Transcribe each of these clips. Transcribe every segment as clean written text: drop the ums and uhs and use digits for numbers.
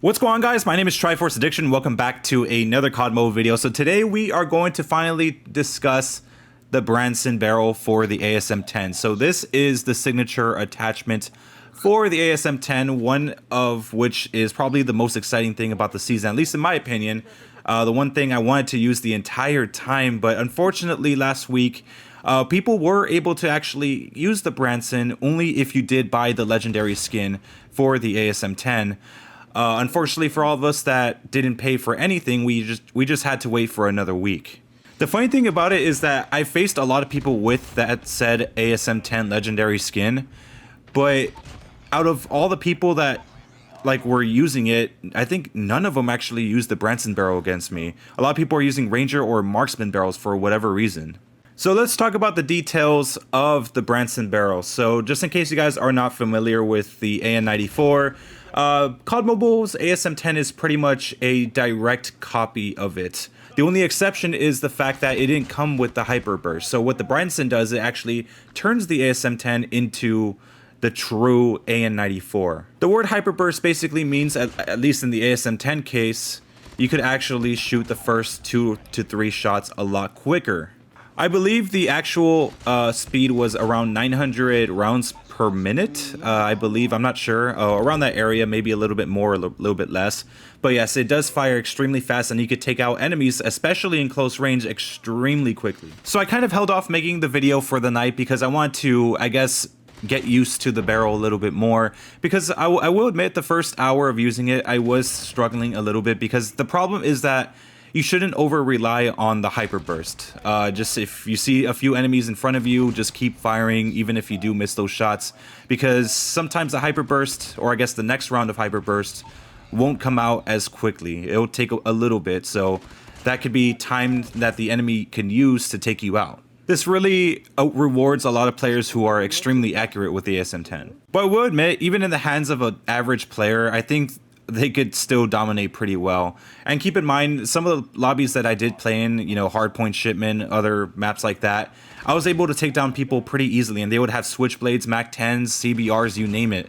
What's going on, guys? My name is Triforce Addiction. Welcome back to another COD mode video. So today we are going to finally discuss the Branson barrel for the ASM10. So this is the signature attachment for the ASM10, one of which is probably the most exciting thing about the season, at least in my opinion. The one thing I wanted to use the entire time, but unfortunately last week, people were able to actually use the Branson only if you did buy the legendary skin for the ASM10. Unfortunately for all of us that didn't pay for anything, we just had to wait for another week. The funny thing about it is that I faced a lot of people with that said ASM10 legendary skin, but out of all the people that were using it, I think none of them actually used the Branson barrel against me. A lot of people are using Ranger or Marksman barrels for whatever reason. So let's talk about the details of the Branson barrel. So just in case you guys are not familiar with the AN94, COD Mobile's ASM10 is pretty much a direct copy of it. The only exception is the fact that it didn't come with the hyperburst. So what the Branson does, it actually turns the ASM10 into the true AN94. The word hyperburst basically means, at least in the ASM10 case, you could actually shoot the first 2 to 3 shots a lot quicker. I believe the actual speed was around 900 rounds per minute, I believe. I'm not sure. Around that area, maybe a little bit more, a little bit less. But yes, it does fire extremely fast, and you could take out enemies, especially in close range, extremely quickly. So I kind of held off making the video for the night because I want to, I guess, get used to the barrel a little bit more, because I will admit the first hour of using it, I was struggling a little bit, because the problem is that you shouldn't over rely on the hyperburst. Just if you see a few enemies in front of you, just keep firing even if you do miss those shots, because sometimes the hyperburst, or I guess the next round of hyperburst, won't come out as quickly. It'll take a little bit, so that could be time that the enemy can use to take you out. This really rewards a lot of players who are extremely accurate with the ASM10. But I will admit, even in the hands of an average player, I think they could still dominate pretty well. And keep in mind, some of the lobbies that I did play in, you know, Hardpoint Shipment, other maps like that, I was able to take down people pretty easily, and they would have Switchblades, MAC-10s, CBRs, you name it.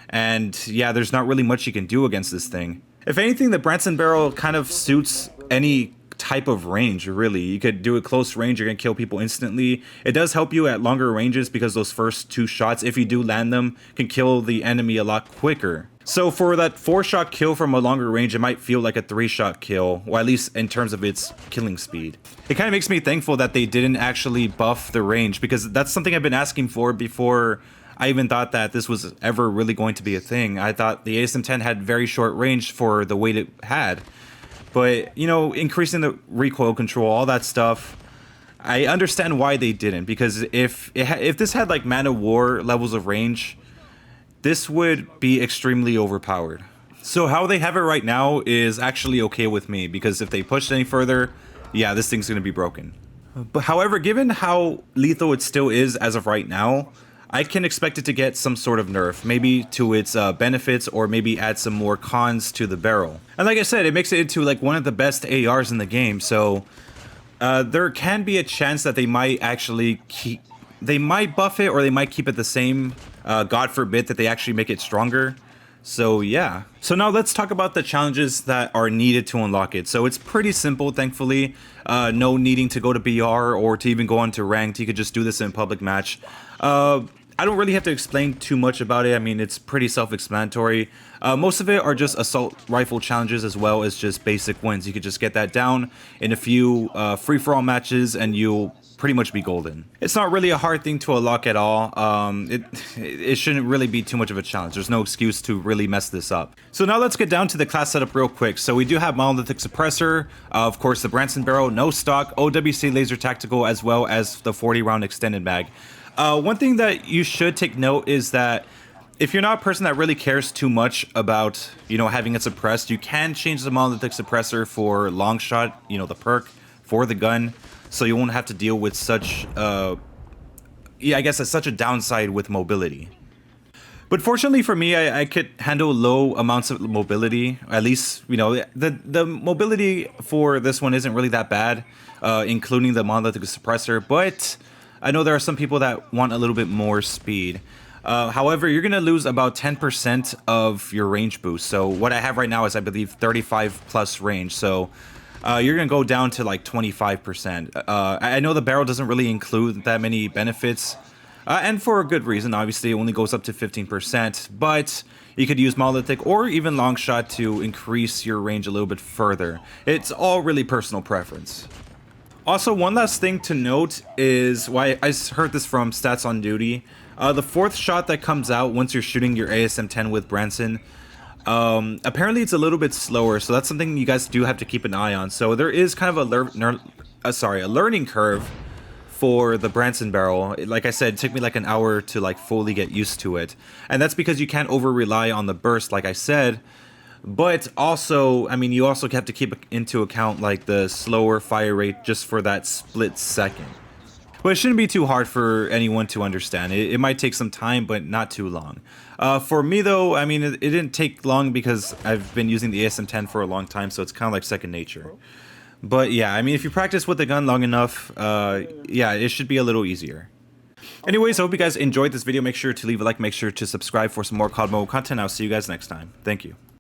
And yeah, there's not really much you can do against this thing. If anything, the Branson barrel kind of suits any type of range, really. You could do a close range, you're gonna kill people instantly. It does help you at longer ranges because those first 2 shots, if you do land them, can kill the enemy a lot quicker. So for that 4-shot kill from a longer range, it might feel like a 3-shot kill, or at least in terms of its killing speed. It kind of makes me thankful that they didn't actually buff the range, because that's something I've been asking for before I even thought that this was ever really going to be a thing. I thought the ASM10 had very short range for the weight it had. But, you know, increasing the recoil control, all that stuff, I understand why they didn't, because if this had like Man of War levels of range, this would be extremely overpowered. So how they have it right now is actually okay with me, because if they push any further, yeah, this thing's gonna be broken. But however, given how lethal it still is as of right now, I can expect it to get some sort of nerf, maybe to its benefits, or maybe add some more cons to the barrel. And like I said, it makes it into like one of the best ARs in the game, so there can be a chance that they might actually they might buff it, or they might keep it the same. God forbid that they actually make it stronger. So yeah. So now let's talk about the challenges that are needed to unlock it. So it's pretty simple, thankfully. No needing to go to BR or to even go on to ranked. You could just do this in a public match. I don't really have to explain too much about it. I mean, it's pretty self-explanatory. Most of it are just assault rifle challenges, as well as just basic wins. You could just get that down in a few free-for-all matches, and you'll pretty much be golden. It's not really a hard thing to unlock at all. It shouldn't really be too much of a challenge. There's no excuse to really mess this up. So now let's get down to the class setup real quick. So we do have monolithic suppressor, of course the Branson barrel, no stock, OWC laser tactical, as well as the 40-round extended mag. One thing that you should take note is that if you're not a person that really cares too much about, you know, having it suppressed, you can change the monolithic suppressor for long shot, you know, the perk for the gun, so you won't have to deal with such, I guess it's such a downside with mobility. But fortunately for me, I could handle low amounts of mobility. At least, you know, the mobility for this one isn't really that bad, including the monolithic suppressor, but I know there are some people that want a little bit more speed. However, you're going to lose about 10% of your range boost. So what I have right now is, I believe, 35 plus range. So you're going to go down to like 25%. I know the barrel doesn't really include that many benefits. And for a good reason. Obviously, it only goes up to 15%. But you could use monolithic or even long shot to increase your range a little bit further. It's all really personal preference. Also, one last thing to note is why I heard this from Stats on Duty. The fourth shot that comes out once you're shooting your ASM10 with Branson, apparently it's a little bit slower, so that's something you guys do have to keep an eye on. So there is kind of a learning curve for the Branson barrel. Like I said, it took me like an hour to like fully get used to it, and that's because you can't over rely on the burst, like I said. But also, I mean, you also have to keep into account like the slower fire rate just for that split second. But it shouldn't be too hard for anyone to understand. It might take some time, but not too long. For me though, I mean, it didn't take long because I've been using the ASM10 for a long time, so it's kind of like second nature. But yeah, I mean, if you practice with the gun long enough, yeah, it should be a little easier. Anyways, I hope you guys enjoyed this video. Make sure to leave a like, make sure to subscribe for some more COD mode content. I'll see you guys next time. Thank you.